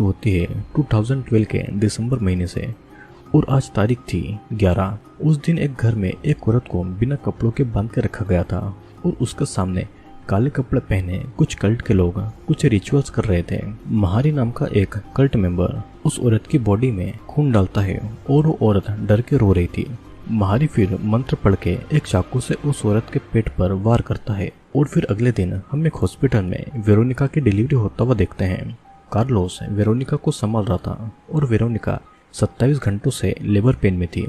होती है 2012 के दिसंबर महीने से और आज तारीख थी 11। उस दिन एक घर में एक औरत को बिना कपड़ों के बांध के रखा गया था और उसके सामने काले कपड़े पहने कुछ कल्ट के लोग कुछ रिचुअल्स कर रहे थे। महारी नाम का एक कल्ट मेंबर उस औरत की बॉडी में खून डालता है और वो औरत डर के रो रही थी। महारी फिर मंत्र पढ़ के एक चाकू से उस औरत के पेट पर वार करता है और फिर अगले दिन हम एक हॉस्पिटल में वेरोनिका की डिलीवरी होता हुआ देखते हैं। कार्लोस वेरोनिका को संभाल रहा था और वेरोनिका 27 घंटों से लेबर पेन में थी,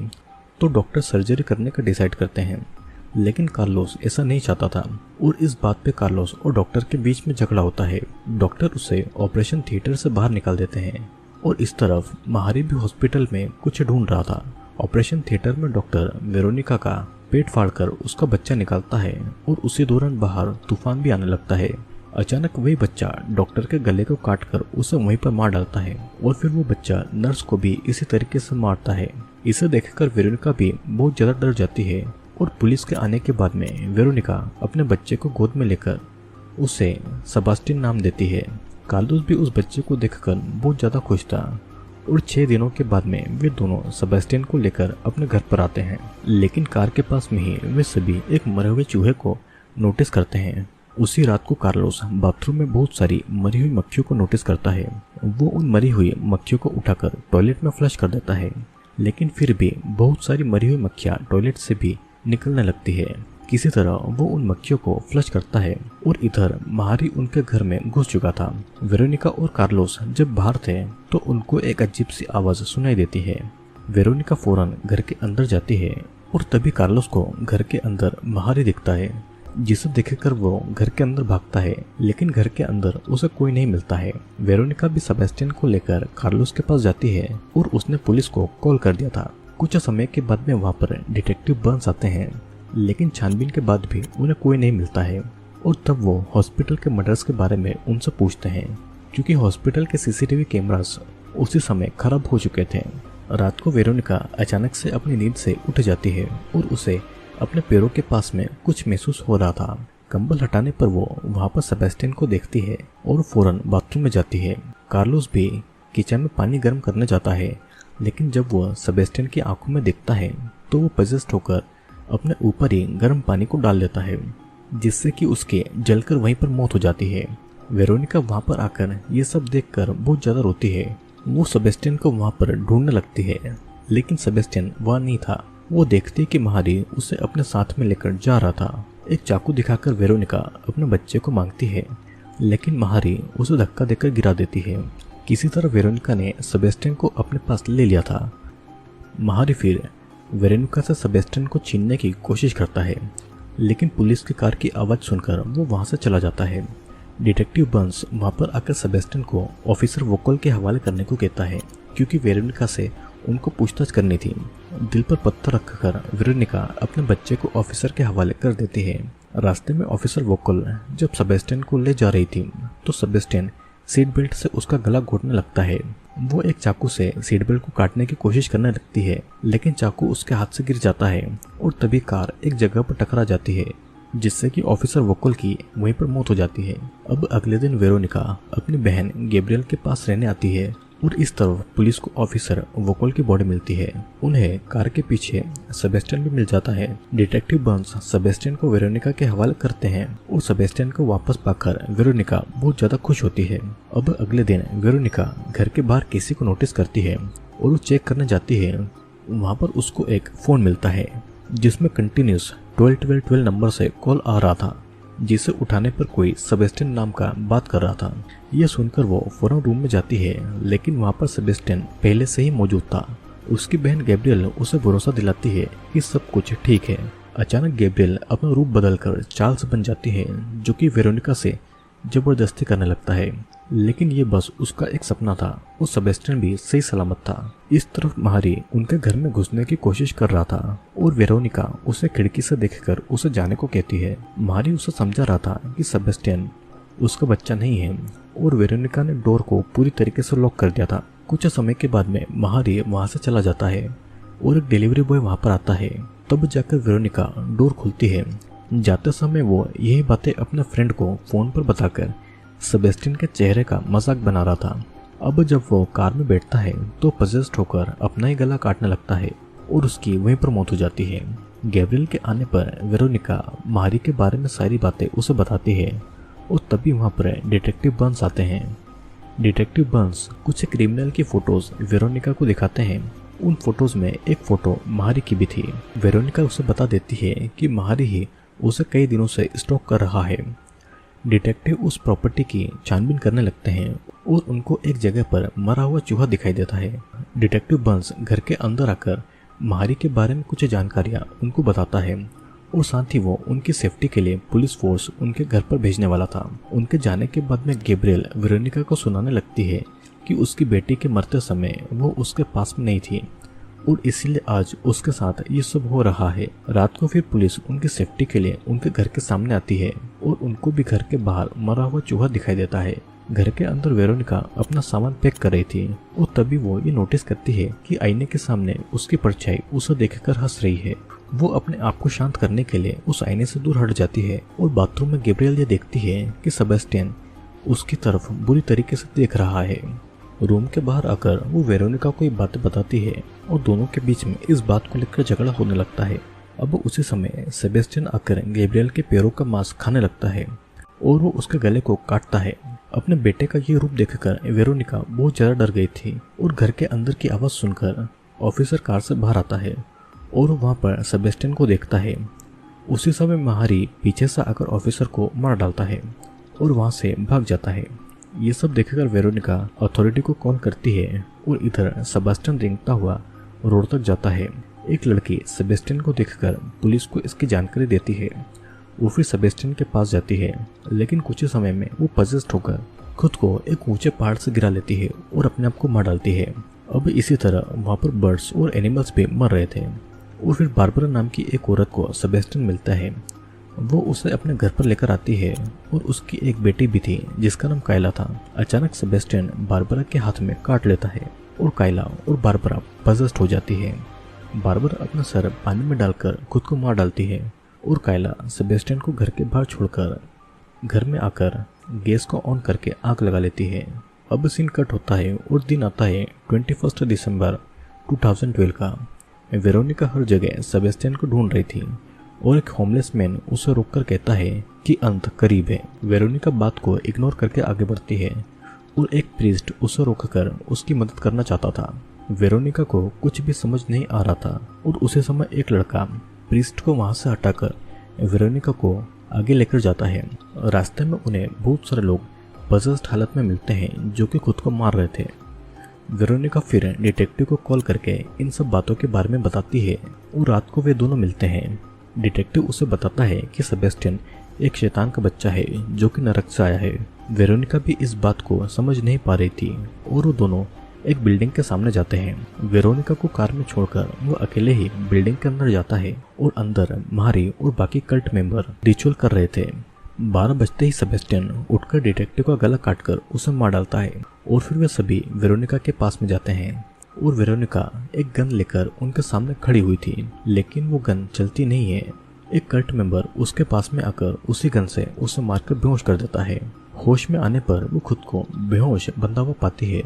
तो डॉक्टर सर्जरी करने का डिसाइड करते हैं। लेकिन कार्लोस ऐसा नहीं चाहता था और इस बात पे कार्लोस और डॉक्टर के बीच में झगड़ा होता है। डॉक्टर उसे ऑपरेशन थिएटर से बाहर निकाल देते हैं और इस तरफ महारी भी हॉस्पिटल में कुछ ढूंढ रहा था। ऑपरेशन थिएटर में डॉक्टर वेरोनिका का पेट फाड़कर उसका बच्चा निकालता है और उसी दौरान बाहर तूफान भी आने लगता है। अचानक वही बच्चा डॉक्टर के गले को काटकर उसे वहीं पर मार डालता है और फिर वो बच्चा नर्स को भी इसी तरीके से मारता है। इसे देखकर वेरोनिका भी बहुत ज्यादा डर जाती है और पुलिस के आने के बाद में वेरोनिका अपने बच्चे को गोद में लेकर उसे सेबास्टियन नाम देती है। कार्लोस भी उस बच्चे को देखकर बहुत ज्यादा खुश था और 6 दिनों के बाद में वे दोनों सेबास्टियन को लेकर अपने घर पर आते हैं। लेकिन कार के पास में ही वे सभी एक मरे हुए चूहे को नोटिस करते हैं। उसी रात को कार्लोस बाथरूम में बहुत सारी मरी हुई मक्खियों को नोटिस करता है। वो उन मरी हुई मक्खियों को उठाकर टॉयलेट में फ्लश कर देता है, लेकिन फिर भी बहुत सारी मरी हुई मक्खियां टॉयलेट से भी निकलने लगती है। किसी तरह वो उन मक्खियों को फ्लश करता है और इधर महारी उनके घर में घुस चुका था। वेरोनिका और कार्लोस जब बाहर थे तो उनको एक अजीब सी आवाज सुनाई देती है। वेरोनिका फौरन घर के अंदर जाती है और तभी कार्लोस को घर के अंदर महारी दिखता है, जिसे देखकर वो घर के अंदर भागता है, लेकिन घर के अंदर उसे कोई नहीं मिलता है। वेरोनिका भी सेबास्टियन को लेकर कार्लोस के पास जाती है और उसने पुलिस को कॉल कर दिया था। कुछ समय के बाद में वहाँ पर डिटेक्टिव बर्न्स आते हैं, लेकिन छानबीन के बाद भी उन्हें कोई नहीं मिलता है और तब वो हॉस्पिटल के मर्डर्स के बारे में उनसे पूछते हैं, क्योंकि हॉस्पिटल के सीसीटीवी कैमरास उसी समय खराब हो चुके थे। रात को वेरोनिका अचानक से अपनी नींद से उठ जाती है और उसे अपने पैरों के पास में कुछ महसूस हो रहा था। कंबल हटाने पर वो वहाँ पर सेबास्टियन को देखती है और फौरन बाथरूम में जाती है। कार्लोस भी किचन में पानी गर्म करने जाता है, लेकिन जब वो सेबास्टियन की आंखों में देखता है तो वो पजेस्ट होकर अपने ऊपर ही गर्म पानी को डाल देता है, जिससे कि उसके जलकर वहीं पर मौत हो जाती है। वेरोनिका वहाँ पर आकर ये सब देखकर बहुत ज़्यादा रोती है। वो सेबास्टियन को वहाँ पर ढूंढने लगती है, लेकिन सेबास्टियन वहाँ नहीं था। वो देखती है कि महारी उसे अपने साथ में लेकर जा रहा था। एक चाकू दिखाकर वेरोनिका अपने बच्चे को मांगती है, लेकिन महारी उसे धक्का देकर गिरा देती है। किसी तरह वेरोनिका ने सेबास्टियन को अपने पास ले लिया था। महारी फिर वेरोनिका से सेबास्टियन को छीनने की कोशिश करता है, लेकिन पुलिस की कार की आवाज़ सुनकर वो वहाँ से चला जाता है। डिटेक्टिव बर्न्स वहाँ पर आकर सेबास्टियन को ऑफिसर वोकल के हवाले करने को कहता है, क्योंकि वेरोनिका से उनको पूछताछ करनी थी। दिल पर पत्थर रखकर वेरोनिका अपने बच्चे को ऑफिसर के हवाले कर देती है। रास्ते में ऑफिसर वोकल जब सेबास्टियन को ले जा रही थी तो सेबास्टियन सीट बेल्ट से उसका गला घोटने लगता है। वो एक चाकू से सीट बेल्ट को काटने की कोशिश करने लगती है, लेकिन चाकू उसके हाथ से गिर जाता है और तभी कार एक जगह पर टकरा जाती है, जिससे कि ऑफिसर वोकल की वहीं पर मौत हो जाती है। अब अगले दिन वेरोनिका अपनी बहन गैब्रियल के पास रहने आती है और इस तरफ पुलिस को ऑफिसर वोकल की बॉडी मिलती है। उन्हें कार के पीछे सेबास्टियन भी मिल जाता है। डिटेक्टिव बर्न्स सेबास्टियन को वेरोनिका के हवाले करते हैं और सेबास्टियन को वापस पाकर वेरोनिका बहुत ज्यादा खुश होती है। अब अगले दिन वेरोनिका घर के बाहर किसी को नोटिस करती है और वो चेक करने जाती है। वहाँ पर उसको एक फोन मिलता है जिसमें कंटिन्यूस 12 नंबर से कॉल आ रहा था, जिसे उठाने पर कोई सेबास्टियन नाम का बात कर रहा था। यह सुनकर वो फौरन रूम में जाती है, लेकिन वहाँ पर सेबास्टियन पहले से ही मौजूद था। उसकी बहन गैब्रियल उसे भरोसा दिलाती है कि सब कुछ ठीक है। अचानक गैब्रियल अपना रूप बदलकर चार्ल्स बन जाती है, जो कि वेरोनिका से जबरदस्ती करने लगता है, लेकिन ये बस उसका एक सपना था और सेबास्टियन भी सही सलामत था। इस तरफ महारी उनके घर में घुसने की कोशिश कर रहा था और वेरोनिका उसे खिड़की से देखकर उसे जाने को कहती है। महारी उसे समझा रहा था कि सेबास्टियन उसका बच्चा नहीं है और वेरोनिका ने डोर को पूरी तरीके से लॉक कर दिया था। कुछ समय के बाद में महारी वहां से चला जाता है और एक डिलीवरी बॉय वहां पर आता है। तब जाकर वेरोनिका डोर खुलती है। जाते समय वो यही बातें अपने फ्रेंड को फोन पर बताकर सेबास्टियन के चेहरे का मजाक बना रहा था। अब जब वो कार में बैठता है तो पजेस्ड होकर अपना ही गला काटने लगता है और उसकी वहीं पर मौत हो जाती है। गैब्रियल के आने पर वेरोनिका मारी के बारे में सारी बातें उसे बताती है और तभी वहाँ पर डिटेक्टिव बर्न्स आते हैं। डिटेक्टिव बर्न्स कुछ क्रिमिनल की फोटोज वेरोनिका को दिखाते हैं। उन फोटोज में एक फोटो महारी की भी थी। वेरोनिका उसे बता देती है कि महारी ही उसे कई दिनों से स्टॉक कर रहा है। डिटेक्टिव उस प्रॉपर्टी की छानबीन करने लगते हैं और उनको एक जगह पर मरा हुआ चूहा दिखाई देता है। डिटेक्टिव बर्न्स घर के अंदर आकर महारी के बारे में कुछ जानकारियां उनको बताता है और साथ ही वो उनकी सेफ्टी के लिए पुलिस फोर्स उनके घर पर भेजने वाला था। उनके जाने के बाद में गैब्रियल वेरोनिका को सुनाने लगती है कि उसकी बेटी के मरते समय वो उसके पास में नहीं थी और इसीलिए आज उसके साथ ये सब हो रहा है। रात को फिर पुलिस उनकी सेफ्टी के लिए उनके घर के सामने आती है और उनको भी घर के बाहर मरा हुआ चूहा दिखाई देता है। घर के अंदर वेरोनिका अपना सामान पैक कर रही थी और तभी वो ये नोटिस करती है कि आईने के सामने उसकी परछाई उसे देखकर हंस रही है। वो अपने आप को शांत करने के लिए उस आईने से दूर हट जाती है और बाथरूम में गैब्रियल ये देखती है कि सेबेस्टियन उसकी तरफ बुरी तरीके से देख रहा है। रूम के बाहर आकर वो वेरोनिका को ये बातें बताती है और दोनों के बीच में इस बात को लेकर झगड़ा होने लगता है। अब उसी समय सेबेस्टियन आकर गैब्रियल के पैरों का मांस खाने लगता है और वो उसके गले को काटता है। अपने बेटे का ये रूप देखकर वेरोनिका बहुत ज्यादा डर गई थी और घर के अंदर की आवाज सुनकर ऑफिसर कार से बाहर आता है और वहाँ पर सेबेस्टियन को देखता है। उसी समय महारी पीछे से आकर ऑफिसर को मार डालता है और वहाँ से भाग जाता है। ये सब देखकर वेरोनिका अथॉरिटी को कॉल करती है और इधर सेबेस्टियन रेंगता हुआ रोड तक जाता है। एक लड़की सेबेस्टियन को देखकर पुलिस को इसकी जानकारी देती है। वो फिर सेबेस्टियन के पास जाती है लेकिन कुछ ही समय में वो पजेस्ड होकर खुद को एक ऊंचे पहाड़ से गिरा लेती है और अपने आप को मार डालती है। अब इसी तरह वहाँ पर बर्ड्स और एनिमल्स भी मर रहे थे और फिर बारबरा नाम की एक औरत को सेबेस्टियन मिलता है। वो उसे अपने घर पर लेकर आती है और उसकी एक बेटी भी थी जिसका नाम कायला था। अचानक सेबेस्टियन बारबरा के हाथ में काट लेता है और कायला और बारबरा पजेस्ड हो जाती है। बारबरा अपना सर पानी में डालकर खुद को मार डालती है और कायला सेबेस्टियन को घर के बाहर छोड़कर घर में आकर गैस को ऑन करके आग लगा लेती है। अब सीन कट होता है और दिन आता है 21 दिसंबर 2012 का। वेरोनिका हर जगह सेबेस्टियन को ढूंढ रही थी और एक होमलेस मैन उसे रोककर कहता है कि अंत करीब है। वेरोनिका बात को इग्नोर करके आगे बढ़ती है और एक प्रीस्ट उसे रोककर उसकी मदद करना चाहता था। वेरोनिका को कुछ भी समझ नहीं आ रहा था और उसी समय एक लड़का प्रीस्ट को वहां से हटाकर वेरोनिका को आगे लेकर जाता है। रास्ते में उन्हें बहुत सारे लोग पजेस्ड हालत में मिलते हैं जो कि खुद को मार रहे थे। वेरोनिका फिर डिटेक्टिव को कॉल करके इन सब बातों के बारे में बताती है और रात को वे दोनों मिलते हैं। डिटेक्टिव उसे बताता है कि सेबेस्टियन एक शैतान का बच्चा है जो कि नरक से आया है। वेरोनिका भी इस बात को समझ नहीं पा रही थी और वो दोनों एक बिल्डिंग के सामने जाते हैं। वेरोनिका को कार में छोड़कर वो अकेले ही बिल्डिंग के अंदर जाता है और अंदर मारी और बाकी कल्ट मेंबर रिचुअल कर रहे थे। 12 बजते ही सेबेस्टियन उठकर डिटेक्टिव का गला काटकर उसे मार डालता है और फिर वे सभी वेरोनिका के पास में जाते हैं और वेरोनिका एक गन लेकर उनके सामने खड़ी हुई थी लेकिन वो गन चलती नहीं है। एक कल्ट मेंबर उसके पास में आकर उसी गन से उसे मारकर बेहोश कर देता है। होश में आने पर वो खुद को बेहोश बंधा हुआ पाती है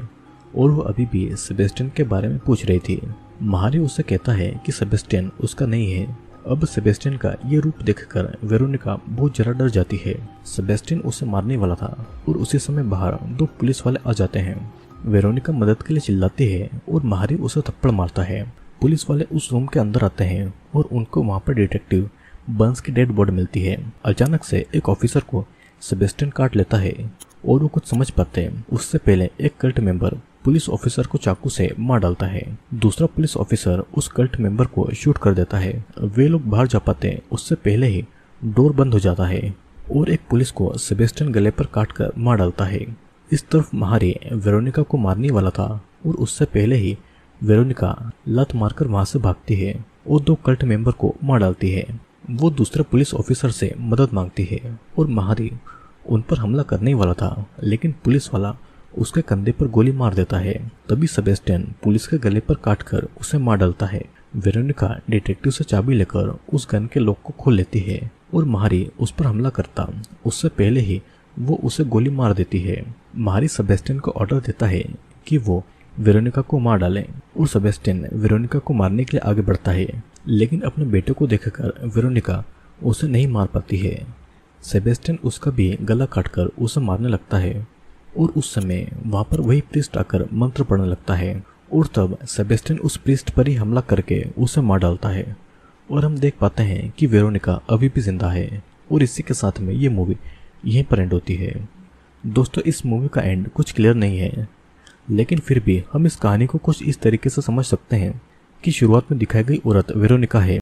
और वो अभी भी सेबेस्टियन के बारे में पूछ रही थी। महारी उससे कहता है कि सेबेस्टियन उसका नहीं है। अब सेबेस्टियन का ये रूप देखकर वेरोनिका बहुत जरा डर जाती है। सेबेस्टियन उसे मारने वाला था और उसी समय बाहर 2 पुलिस वाले आ जाते हैं। वेरोनिका मदद के लिए चिल्लाती है और महारी उसे थप्पड़ मारता है। पुलिस वाले उस रूम के अंदर आते हैं और उनको वहाँ पर डिटेक्टिव बर्न्स की डेड बॉडी मिलती है। अचानक से एक ऑफिसर को सेबेस्टियन काट लेता है और वो कुछ समझ पाते हैं उससे पहले एक कल्ट मेंबर पुलिस ऑफिसर को चाकू से मार डालता है। दूसरा पुलिस ऑफिसर उस कल्ट मेंबर को शूट कर देता है। वे लोग बाहर जा पाते हैं उससे पहले ही डोर बंद हो जाता है और एक पुलिस को सेबेस्टियन गले पर काट कर मार डालता है। इस तरफ महारी वेरोनिका को मारने वाला था और उससे पहले ही वेरोनिका लत मारकर वहां से भागती है और 2 कल्ट मेंबर को मार डालती है। वो दूसरे पुलिस ऑफिसर से मदद मांगती है और महारी उन पर हमला करने वाला था लेकिन पुलिस वाला उसके कंधे पर गोली मार देता है। तभी सेबेस्टियन पुलिस के गले पर काटकर उसे मार डालता है। वेरोनिका डिटेक्टिव से चाबी लेकर उस गन के लॉक को खोल लेती है और महारी उस पर हमला करता उससे पहले ही वो उसे गोली मार देती है। मारी सेबेस्टियन को ऑर्डर देता है कि वो वेरोनिका को मार डालें और सेबेस्टियन वेरोनिका को मारने के लिए आगे बढ़ता है, लेकिन अपने बेटे को देखकर वेरोनिका उसे नहीं मार पाती है। सेबेस्टियन उसका भी गला काटकर उसे मारने लगता है और उस समय वहां पर वही प्रीस्ट आकर मंत्र पढ़ने लगता है और तब सेबेस्टियन उस प्रीस्ट पर ही हमला करके उसे मार डालता है और हम देख पाते हैं कि वेरोनिका अभी भी जिंदा है। और इसी के साथ में ये मूवी यहीं पर एंड होती है। दोस्तों, इस मूवी का एंड कुछ क्लियर नहीं है, लेकिन फिर भी हम इस कहानी को कुछ इस तरीके से समझ सकते हैं कि शुरुआत में दिखाई गई औरत वेरोनिका है